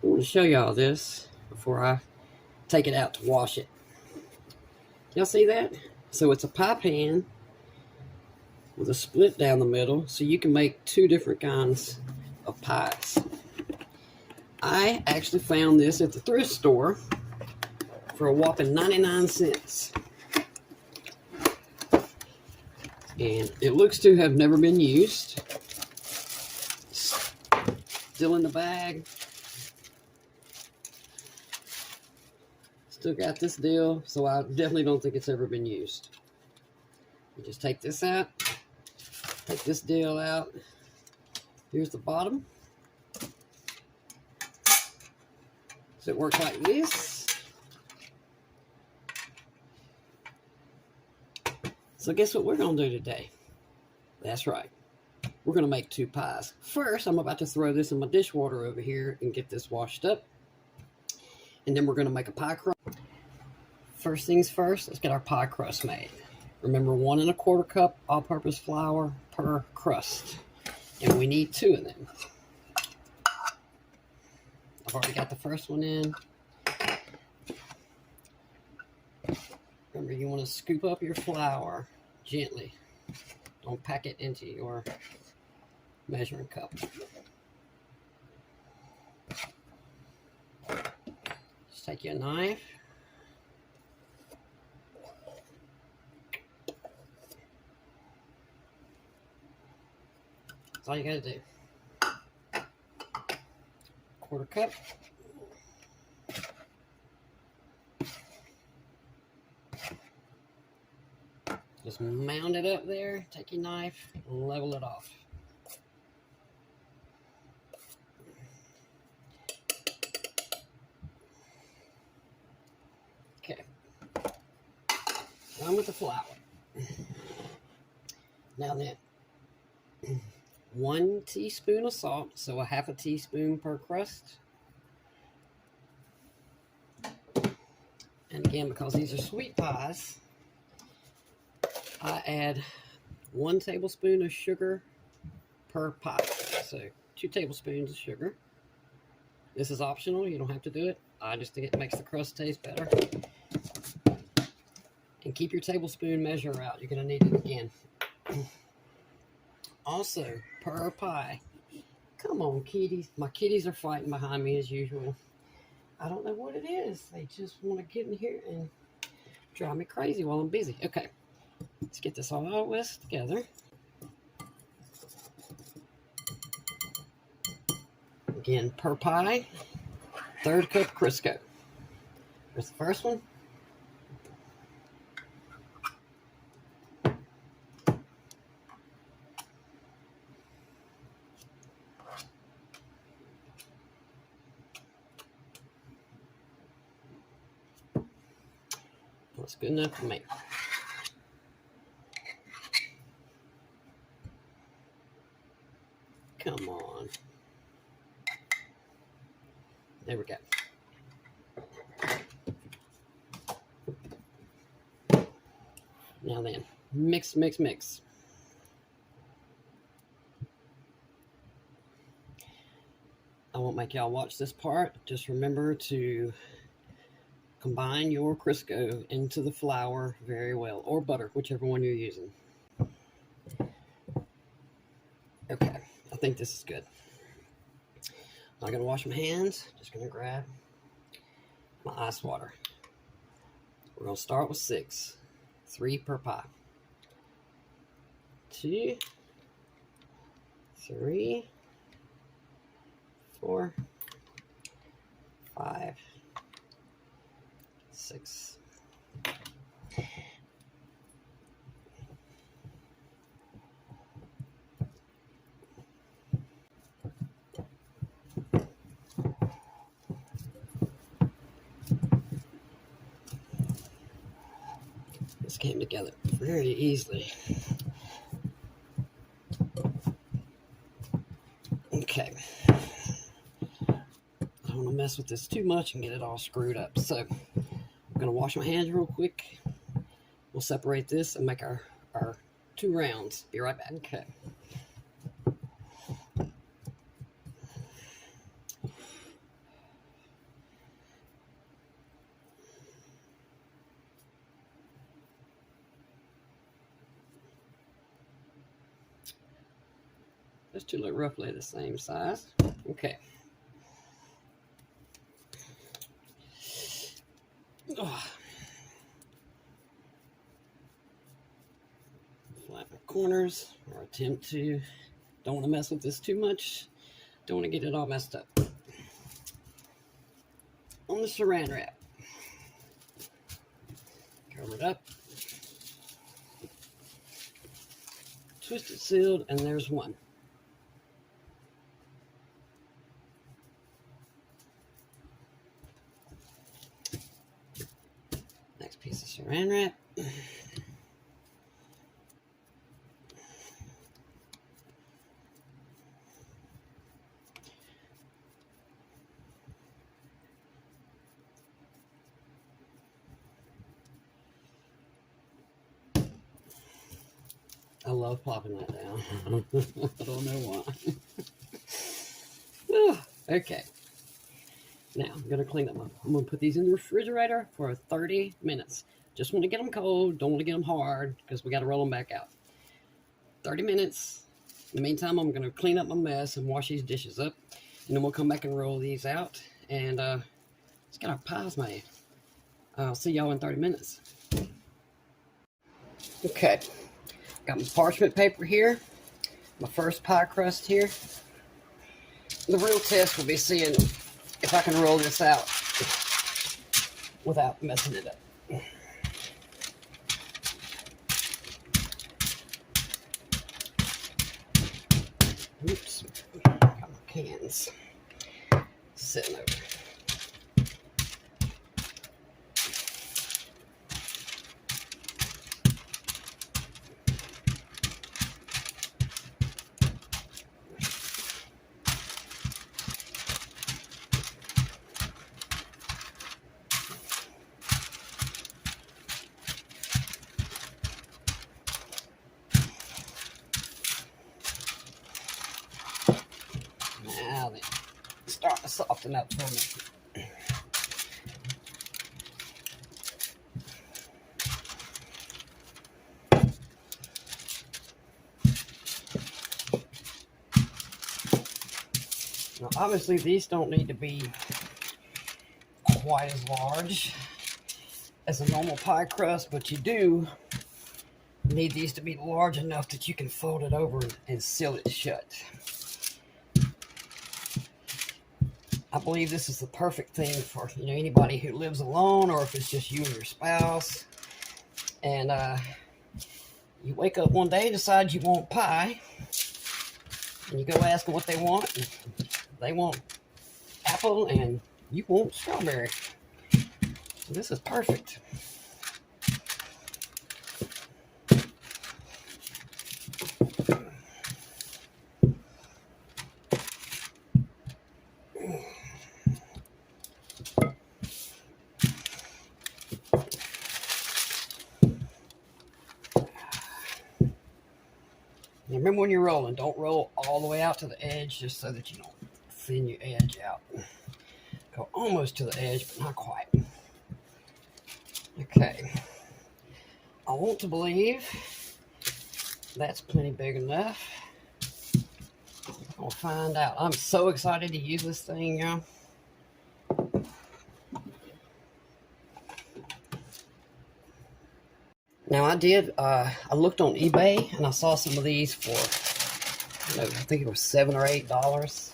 I want to show y'all this before I take it out to wash it. Y'all see that? So it's a pie pan with a split down the middle, so you can make two different kinds of pies. I actually found this at the thrift store for a whopping 99 cents. And it looks to have never been used. Still in the bag. Still got this deal, so I definitely don't think it's ever been used. You just take this out, take this deal out. Here's the bottom. So it works like this. So guess what we're going to do today? That's right. We're going to make two pies. First, I'm about to throw this in my dishwater over here and get this washed up. And then we're going to make a pie crust. First things first, let's get our pie crust made. Remember, 1 1/4 cup all-purpose flour per crust. And we need 2 of them. I've already got the first one in. Remember, you want to scoop up your flour gently. Don't pack it into your measuring cup. Just take your knife. That's all you got to do. 1/4 cup. Just mound it up there, take your knife, and level it off. Okay. Done with the flour. Now then, 1 teaspoon of salt, so 1/2 teaspoon per crust. And again, because these are sweet pies, I add 1 tablespoon of sugar per pie. So 2 tablespoons of sugar. This is optional. You don't have to do it. I just think it makes the crust taste better. And keep your tablespoon measure out. You're going to need it again. Also, per pie. Come on, kitties. My kitties are fighting behind me as usual. I don't know what it is. They just want to get in here and drive me crazy while I'm busy. Okay. Let's get this all whisked together. Again, per pie, 1/3 cup Crisco. Here's the first one. That's good enough for me. Come on. There we go. Now then, mix, mix, mix. I won't make y'all watch this part. Just remember to combine your Crisco into the flour very well, or butter, whichever one you're using. Okay, I think this is good. I'm not gonna wash my hands, just gonna grab my ice water. We're gonna start with 6, 3 per pie. 2, 3, 4, 5, 6. This came together very easily. Okay. I don't want to mess with this too much and get it all screwed up. So I'm going to wash my hands real quick. We'll separate this and make our 2 rounds. Be right back. Okay. Those two look roughly the same size. Okay. Oh. Flatten the corners, or attempt to. Don't want to mess with this too much. Don't want to get it all messed up. On the saran wrap. Cover it up. Twist it sealed, and there's one. Next piece of saran wrap. I love popping that down. I don't know why. Okay. Now, I'm going to clean them up. I'm going to put these in the refrigerator for 30 minutes. Just want to get them cold. Don't want to get them hard because we got to roll them back out. 30 minutes. In the meantime, I'm going to clean up my mess and wash these dishes up. And then we'll come back and roll these out. And let's get our pies made. I'll see y'all in 30 minutes. Okay. Got my parchment paper here. My first pie crust here. The real test will be seeing if I can roll this out without messing it up. Oops. Got my cans sitting over. Now then, starting to soften up for me. Now, obviously, these don't need to be quite as large as a normal pie crust, but you do need these to be large enough that you can fold it over and seal it shut. I believe this is the perfect thing for anybody who lives alone, or if it's just you and your spouse, and you wake up one day and decide you want pie, and you go ask them what they want. And they want apple, and you want strawberry. So this is perfect. Remember when you're rolling, don't roll all the way out to the edge just so that you don't thin your edge out. Go almost to the edge, but not quite. Okay. I want to believe that's plenty big enough. I'll find out. I'm so excited to use this thing, y'all. Now I looked on eBay and I saw some of these for, I think it was $7 or $8.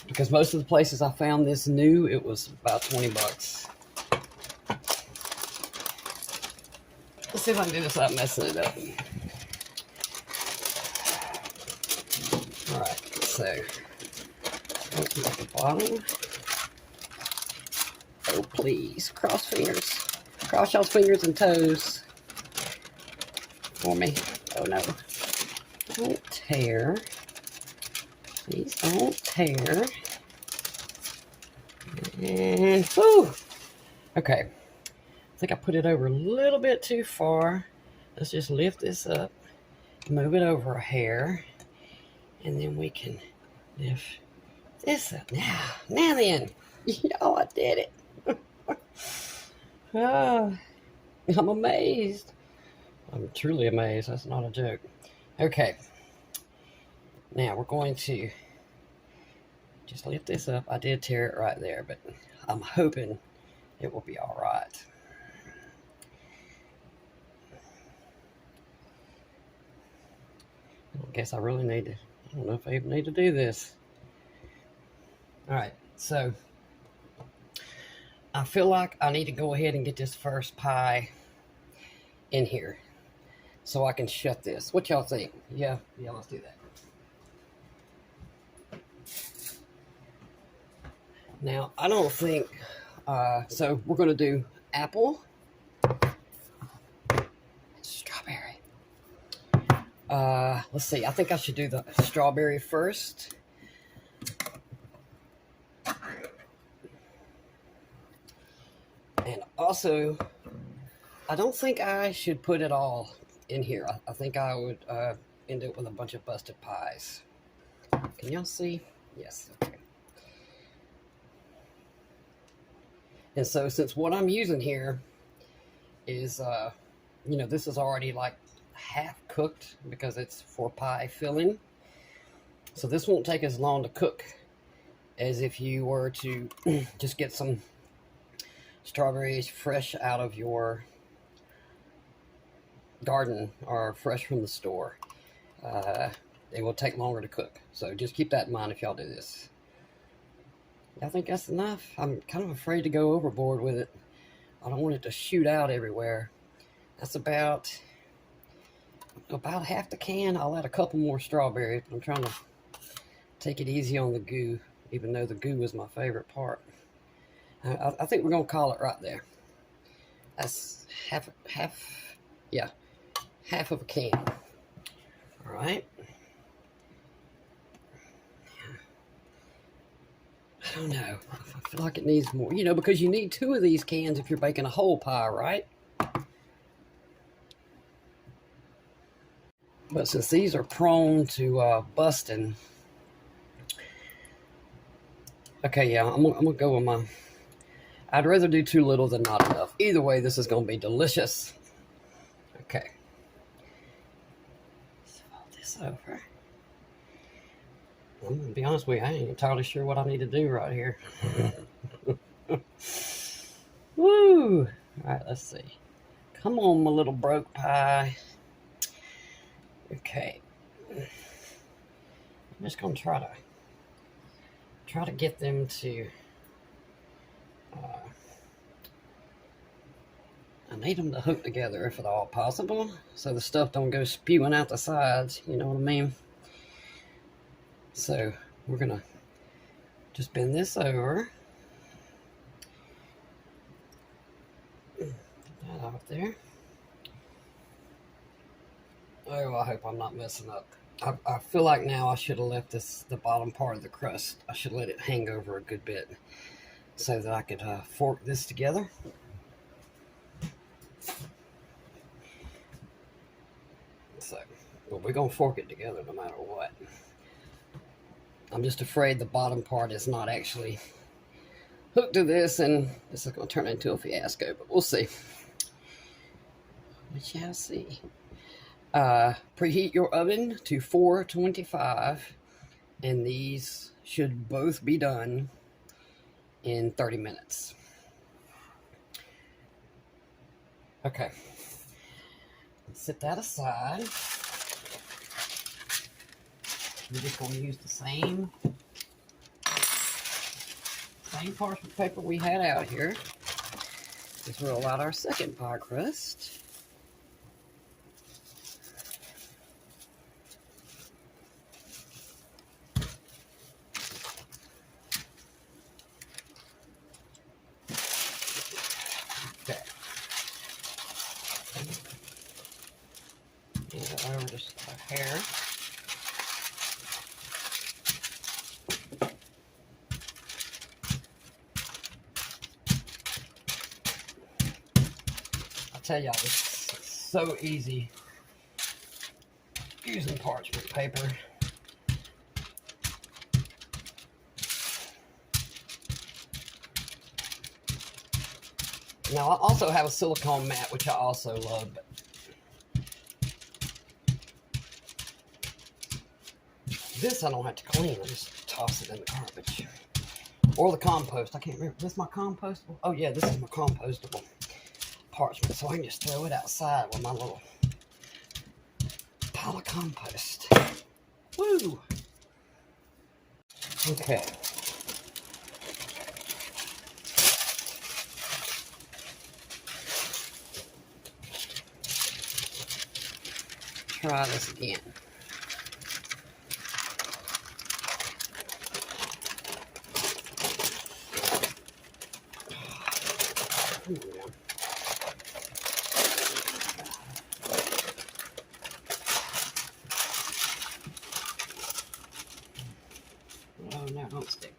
Because most of the places I found this new, it was about 20 bucks. Let's see if I can do this without messing it up. Alright, so open at the bottom. Oh, please. Cross fingers. Cross y'all's fingers and toes for me. Oh, no. Don't tear. Please don't tear. And, whew. Okay. I think I put it over a little bit too far. Let's just lift this up. Move it over a hair. And then we can lift this up. Now then. Y'all, I did it. Oh, I'm amazed. I'm truly amazed. That's not a joke. Okay. Now we're going to just lift this up. I did tear it right there, but I'm hoping it will be all right. I guess I really need to, I don't know if I even need to do this. All right, so I feel like I need to go ahead and get this first pie in here so I can shut this. What y'all think? Yeah, let's do that. Now, I don't think, so we're going to do apple, strawberry. Let's see, I think I should do the strawberry first. And also, I don't think I should put it all in here. I think I would end up with a bunch of busted pies. Can y'all see? Yes, okay. And so since what I'm using here is, this is already like half cooked because it's for pie filling. So this won't take as long to cook as if you were to just get some strawberries fresh out of your garden or fresh from the store. They will take longer to cook. So just keep that in mind if y'all do this. I think that's enough. I'm kind of afraid to go overboard with it. I don't want it to shoot out everywhere. That's about half the can. I'll add a couple more strawberries. I'm trying to take it easy on the goo, even though the goo is my favorite part. I think we're gonna call it right there. That's half of a can. All right. I don't know. I feel like it needs more, because you need 2 of these cans if you're baking a whole pie, right? But since these are prone to busting, okay, yeah, I'm gonna go with my. I'd rather do too little than not enough. Either way, this is gonna be delicious. Okay. Let's fold this over. I'm gonna be honest with you, I ain't entirely sure what I need to do right here. Woo! All right, let's see. Come on, my little broke pie. Okay. I'm just gonna try to get them to. I need them to hook together if at all possible, so the stuff don't go spewing out the sides. You know what I mean? So we're gonna just bend this over. Get that out there. Oh, I hope I'm not messing up. I feel like now I should have left the bottom part of the crust. I should let it hang over a good bit so that I could fork this together. So, well, we're gonna fork it together no matter what. I'm just afraid the bottom part is not actually hooked to this, and this is going to turn into a fiasco, but we'll see. We shall see. Preheat your oven to 425, and these should both be done in 30 minutes. Okay. Set that aside. We're just going to use the same parchment paper we had out here. Just roll out our second pie crust. Okay. Move it over just a hair. Tell y'all, it's so easy using parchment paper. Now I also have a silicone mat, which I also love, but This I don't have to clean. I just toss it in the garbage. Or the compost. I can't remember. Is this my compostable? Oh yeah, this is my compostable parchment. So I can just throw it outside with my little pile of compost. Woo! Okay. Try this again. Oh no, don't stick.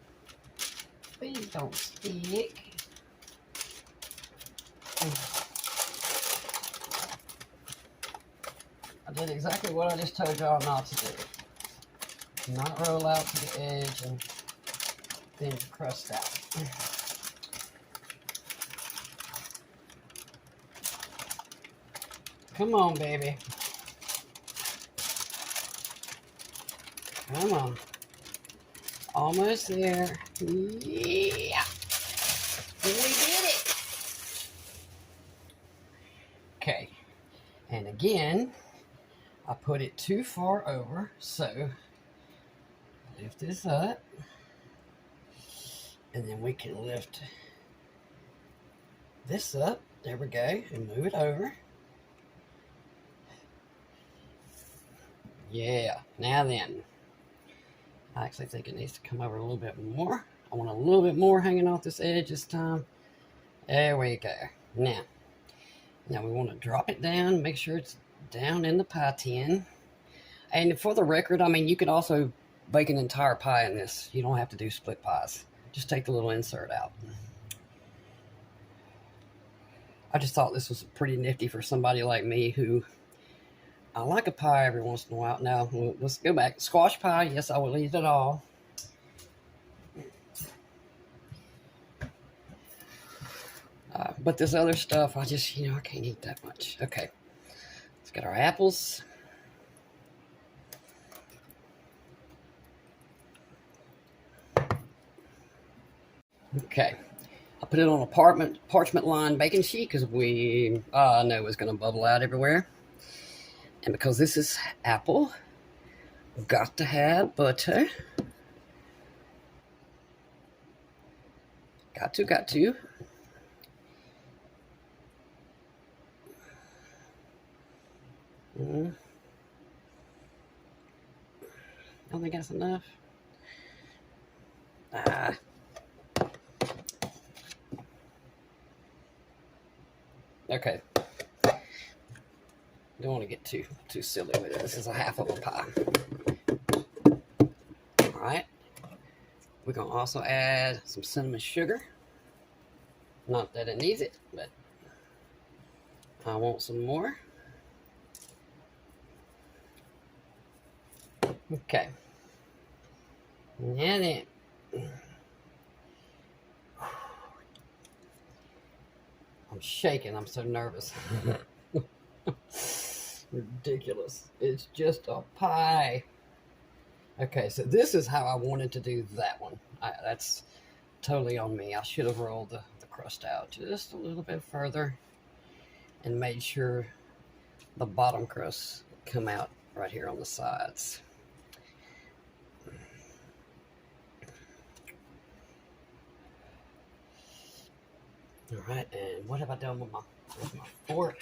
Please don't stick. I did exactly what I just told y'all not to do. Not roll out to the edge and then crust out. Come on, baby. Come on. Almost there. Yeah. We did it. Okay. And again, I put it too far over, so lift this up. And then we can lift this up. There we go. And move it over. Yeah. Now then. I actually think it needs to come over a little bit more. I want a little bit more hanging off this edge this time. There we go. Now we want to drop it down, make sure it's down in the pie tin. And for the record, I mean, you could also bake an entire pie in this. You don't have to do split pies. Just take the little insert out. I just thought this was pretty nifty for somebody like me who I like a pie every once in a while. Now, let's go back. Squash pie, yes, I will eat it all. But this other stuff, I just, I can't eat that much. Okay, let's get our apples. Okay, I put it on a parchment lined baking sheet because we know it's going to bubble out everywhere. And because this is apple, we've got to have butter. Got to. I don't think that's enough. Okay. Don't want to get too silly with it. This is a half of a pie. All right. We're going to also add some cinnamon sugar. Not that it needs it, but I want some more. Okay. Now then. I'm shaking. I'm so nervous. Ridiculous. It's just a pie. Okay, so this is how I wanted to do that one. That's totally on me. I should have rolled the crust out just a little bit further and made sure the bottom crust come out right here on the sides. All right, and what have I done with my fork?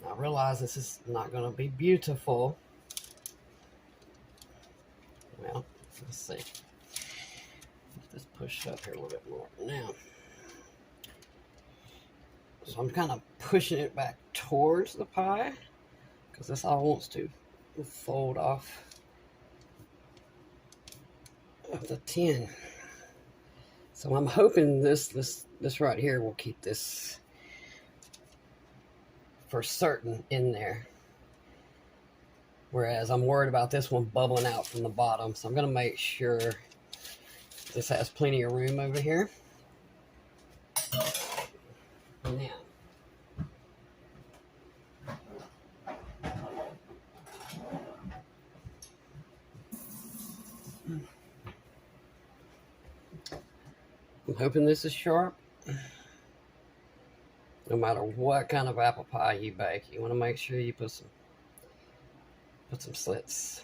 I realize this is not going to be beautiful. Well, let's see. Let's just push it up here a little bit more now. So I'm kind of pushing it back towards the pie because this all wants to fold off of the tin. So I'm hoping this right here will keep this for certain in there. Whereas I'm worried about this one bubbling out from the bottom. So I'm going to make sure this has plenty of room over here. Now, I'm hoping this is sharp. No matter what kind of apple pie you bake, you want to make sure you put some slits,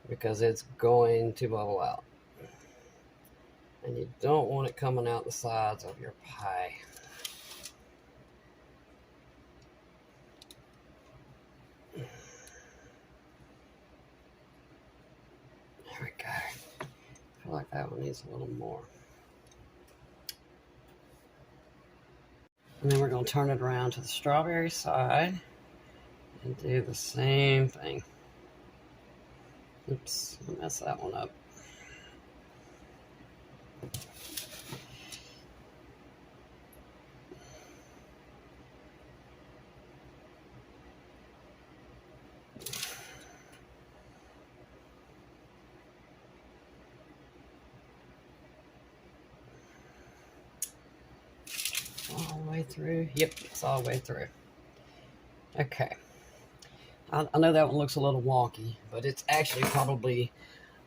because it's going to bubble out. And you don't want it coming out the sides of your pie. There we go. I feel like that one needs a little more. And then we're going to turn it around to the strawberry side and do the same thing. Oops, I messed that one up. All the way through. Yep, it's all the way through. Okay. I know that one looks a little wonky, but it's actually probably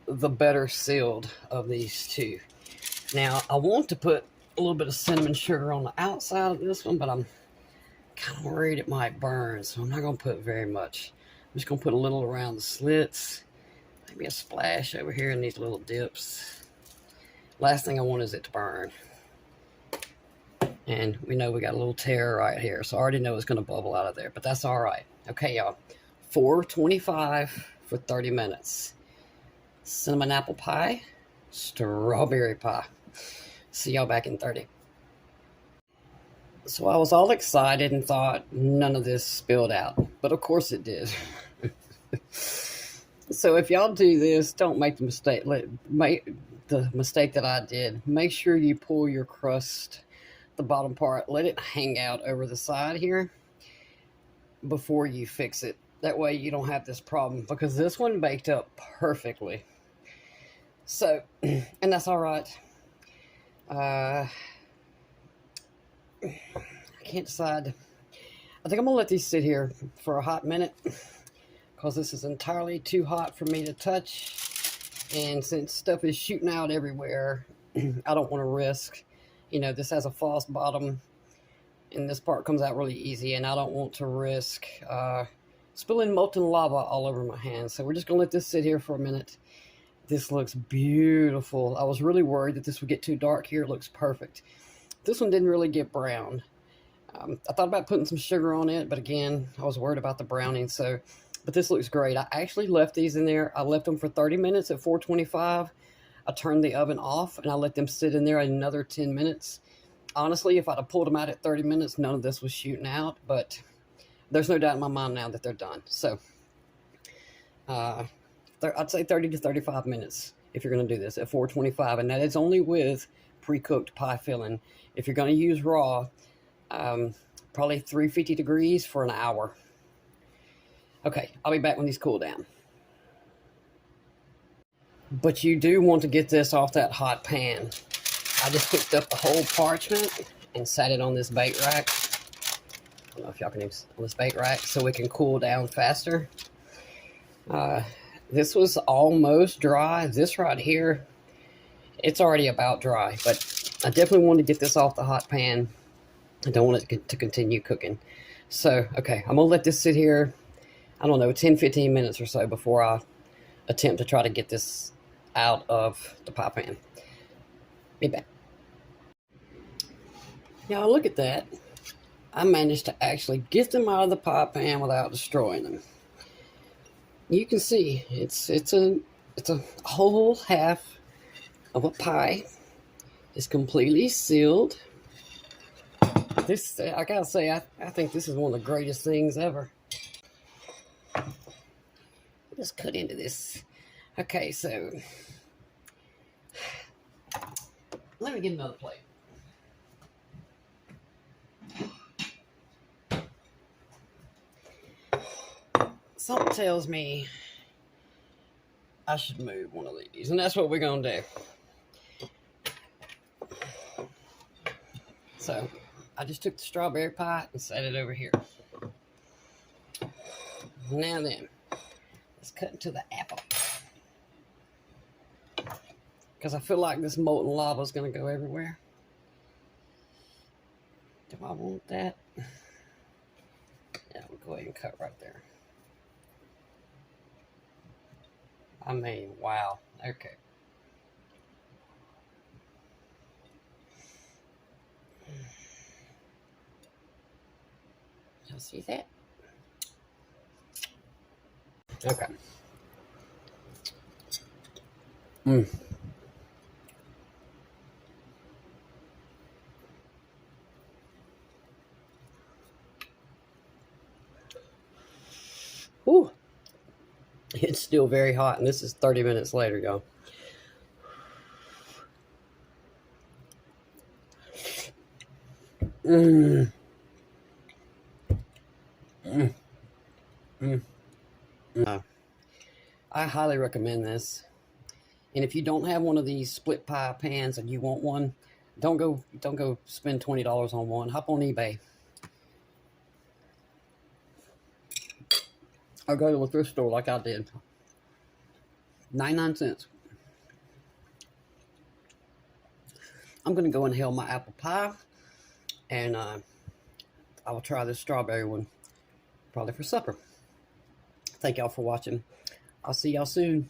the better sealed of these two. Now, I want to put a little bit of cinnamon sugar on the outside of this one, but I'm kind of worried it might burn, so I'm not going to put very much. I'm just going to put a little around the slits, maybe a splash over here in these little dips. Last thing I want is it to burn. And we know we got a little tear right here, so I already know it's going to bubble out of there, but that's all right. Okay, y'all. 425 for 30 minutes. Cinnamon apple pie, strawberry pie. See y'all back in 30. So I was all excited and thought none of this spilled out, but of course it did. So if y'all do this, don't make the mistake. Make the mistake that I did. Make sure you pull your crust, the bottom part, let it hang out over the side here before you fix it. That way you don't have this problem, because this one baked up perfectly. So, and that's all right. I can't decide. I think I'm gonna let these sit here for a hot minute, because this is entirely too hot for me to touch. And since stuff is shooting out everywhere, I don't want to risk, you know, this has a false bottom and this part comes out really easy, and I don't want to risk spilling molten lava all over my hands. So we're just gonna let this sit here for a minute. This looks beautiful. I was really worried that this would get too dark here. It looks perfect. This one didn't really get brown. I thought about putting some sugar on it, but again, I was worried about the browning. So, but this looks great. I actually left these in there. I left them for 30 minutes at 425. I turned the oven off and I let them sit in there another 10 minutes. Honestly, if I'd have pulled them out at 30 minutes, none of this was shooting out, but there's no doubt in my mind now that they're done. So, I'd say 30 to 35 minutes if you're going to do this at 425, and that is only with pre-cooked pie filling. If you're going to use raw, probably 350 degrees for an hour. Okay, I'll be back when these cool down. But you do want to get this off that hot pan. I just picked up the whole parchment and sat it on this bake rack. I don't know if y'all can use on this bake rack so it can cool down faster. This was almost dry. This right here, it's already about dry, but I definitely want to get this off the hot pan. I don't want it to continue cooking. So, okay, I'm going to let this sit here, I don't know, 10, 15 minutes or so before I attempt to try to get this out of the pie pan. Be back. Now, look at that. I managed to actually get them out of the pie pan without destroying them. You can see it's a whole half of a pie. It's completely sealed. This, I gotta say, I think this is one of the greatest things ever. Just cut into this. Okay, so let me get another plate. Something tells me I should move one of these, and that's what we're gonna do. So I just took the strawberry pie and set it over here. Now then, let's cut into the apple. because I feel like this molten lava is going to go everywhere. Do I want that? Yeah, we'll go ahead and cut right there. I mean, wow. Okay. Y'all see that? Okay. Mm. Ooh. It's still very hot, and this is 30 minutes later, y'all. Mm. Mm. Mm. I highly recommend this. And if you don't have one of these split pie pans and you want one, don't go spend $20 on one. Hop on eBay or go to a thrift store like I did. 99 cents. I'm gonna go inhale my apple pie, and I will try this strawberry one probably for supper. Thank y'all for watching. I'll see y'all soon.